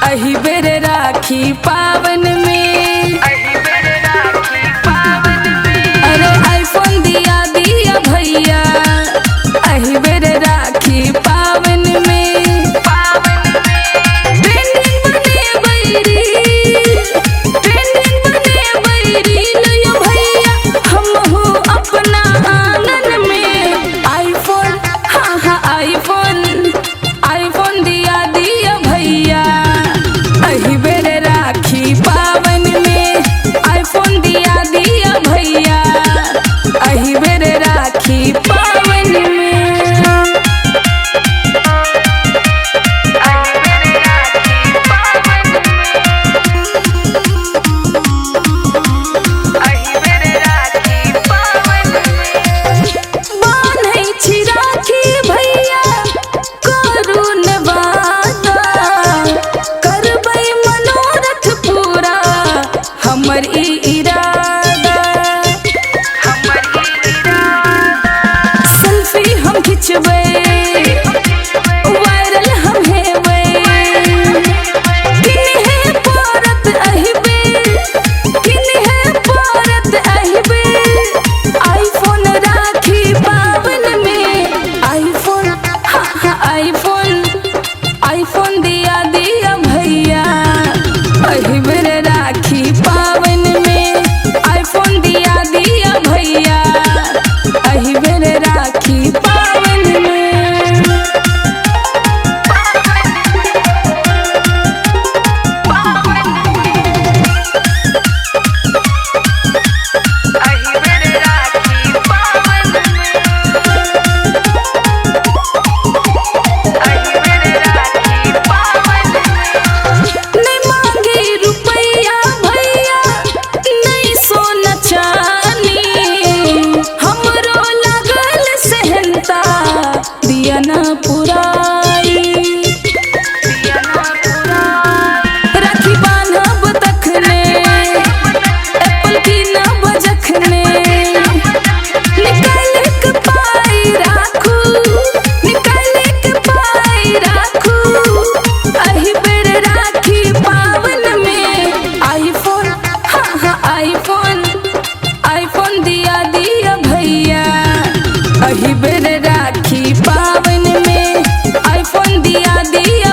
अही बेर राखी पावन में, अरे आईफोन दिया दिया भैया अही बेर राखी पावन में। ट्रेंडिंग बने बैरी, ट्रेंडिंग बने बैरी लियो भैया हमहू अपना आंगन में। आईफोन हाँ हाँ आईफोन, आईफोन दिया दिया भैया अही बेर राखी पावन में। आईफोन दिया दिया भैया अही बेर राखी पावन में। बान्है छी राखी भैया करू ने वादा, करबै मनोरथ पूरा हमर ई इरादा। सेल्फी हम खिंचबै, वायरल हम हेबै, किन्हे पड़त अही बेर, किन्हे पड़त अही बेर। आईफोन राखी पावन में, आईफोन हाँ हाँ आईफोन, आईफोन दिया दिया भैया अही बेर राखी पावन में। आईफोन दिया दिया भैया अही बेर राखी पावन में। नहीं मांगी रुपैया भैया, नहीं सोना चानी, हमरो लागल सेहनता दिया ना पुराई। राखी बान्हब तखने, एप्पल कीनब जखने, निकाल के पाई राखू, निकाल के पाई राखू अही बेर राखी पावन में। आईफोन हाँ हाँ आईफोन, आईफोन दिया दिया भैया अही बेर राखी पावन में। आईफोन दिया दिया